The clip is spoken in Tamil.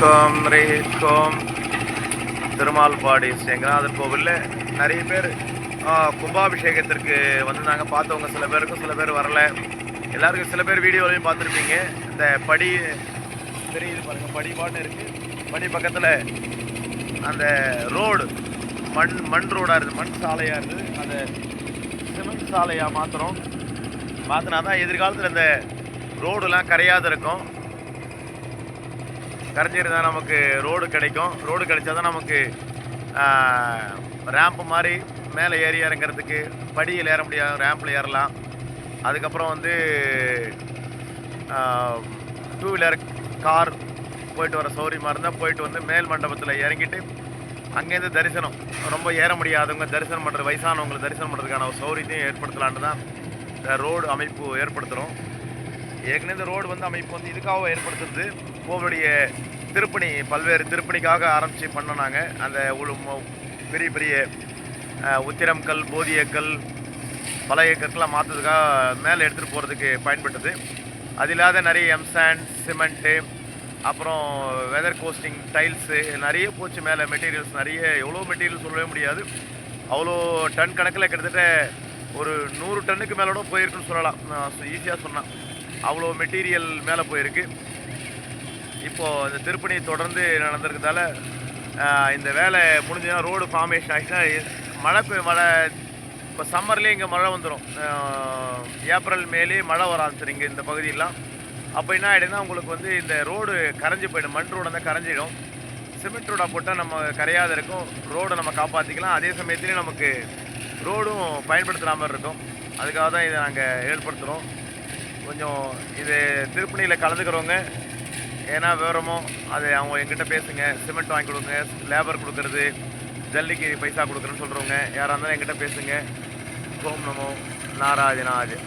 ஓம் ரீம் திருமால்பாடி ஸ்ரீரங்கநாதர் கோவிலில் நிறைய பேர் கும்பாபிஷேகத்திற்கு வந்திருந்தாங்க. பார்த்தவங்க சில பேருக்கும், சில பேர் வரல. எல்லாருக்கும் சில பேர் வீடியோலையும் பார்த்துருப்பீங்க. இந்த படி தெரியுது பாருங்கள், படி பாட்டுன்னு இருக்குது. படி பக்கத்தில் அந்த ரோடு மண் ரோடாக இருக்குது, மண் சாலையாக இருக்குது. அந்த சிமெண்ட் சாலையாக மாற்றினா தான் எதிர்காலத்தில் இந்த ரோடுலாம் கரையாத இருக்கும். கரைஞ்சிருந்தால் நமக்கு ரோடு கிடைக்கும். ரோடு கிடைச்சா தான் நமக்கு ரேம்ப்பு மாதிரி மேலே ஏறி இறங்கிறதுக்கு, படியில் ஏற முடியாது, ரேம்பில் ஏறலாம். அதுக்கப்புறம் வந்து டூ வீலர் கார் போயிட்டு வர சௌரியமாக இருந்தால் போயிட்டு வந்து மேல் மண்டபத்தில் இறங்கிட்டு அங்கேருந்து தரிசனம், ரொம்ப ஏற முடியாதவங்க தரிசனம் பண்ணுறது, வயசானவங்களை தரிசனம் பண்ணுறதுக்கான ஒரு சௌரியத்தையும் ஏற்படுத்தலான்னு தான் இந்த ரோடு அமைப்பு ஏற்படுத்துகிறோம். ஏற்கனவே இந்த ரோடு வந்து அமைப்பு வந்து இதுக்காக ஏற்படுத்துறது, கோவிலுடைய திருப்பணி, பல்வேறு திருப்பணிக்காக ஆரம்பித்து பண்ணோனாங்க. அந்த பெரிய பெரிய உத்திரம் கல், போதியக்கல், பழைய கற்கெல்லாம் மாற்றுறதுக்காக மேலே எடுத்துகிட்டு போகிறதுக்கு பயன்பட்டது. அது இல்லாத நிறைய எம்சாண்ட், சிமெண்ட்டு, அப்புறம் வெதர் கோஸ்டிங் டைல்ஸு நிறைய போச்சு மேலே. மெட்டீரியல்ஸ் நிறைய, எவ்வளோ மெட்டீரியல் சொல்லவே முடியாது. அவ்வளோ டன் கணக்கில் கிட்டத்தட்ட ஒரு 100 டன்னுக்கு மேலோட போயிருக்குன்னு சொல்லலாம், ஈஸியாக சொன்னால். அவ்வளோ மெட்டீரியல் மேலே போயிருக்கு. இப்போது இந்த திருப்பணி தொடர்ந்து நடந்திருக்கிறதால இந்த வேலை முடிஞ்சுன்னா, ரோடு ஃபார்மேஷன் ஆகிடுச்சுன்னா, மழை இப்போ சம்மர்லேயே இங்கே மழை வந்துடும். ஏப்ரல் மேலே மழை வர ஆரம்பிச்சிடும் இங்கே இந்த பகுதியெல்லாம். அப்போ என்ன ஆகிடுன்னா, உங்களுக்கு வந்து இந்த ரோடு கரைஞ்சி போய்டும். மண் ரோடு வந்து கரைஞ்சிடும். சிமெண்ட் ரோடாக போட்டால் நம்ம கரையாத இருக்கும், ரோடை நம்ம காப்பாற்றிக்கலாம். அதே சமயத்துலேயும் நமக்கு ரோடும் பயன்படுத்துகிற இருக்கும். அதுக்காக தான் இதை நாங்கள் ஏற்படுத்துகிறோம். கொஞ்சம் இது திருப்பணியில் கலந்துக்கிறவங்க ஏன்னா விவரமோ அது அவங்க எங்கிட்ட பேசுங்க. சிமெண்ட் வாங்கி கொடுங்க, லேபர் கொடுக்குறது, ஜல்லிக்கு பைசா கொடுக்குறேன்னு சொல்கிறவங்க யாராக இருந்தாலும் எங்கிட்ட பேசுங்க. ஓம் நமோ நாராயணாய.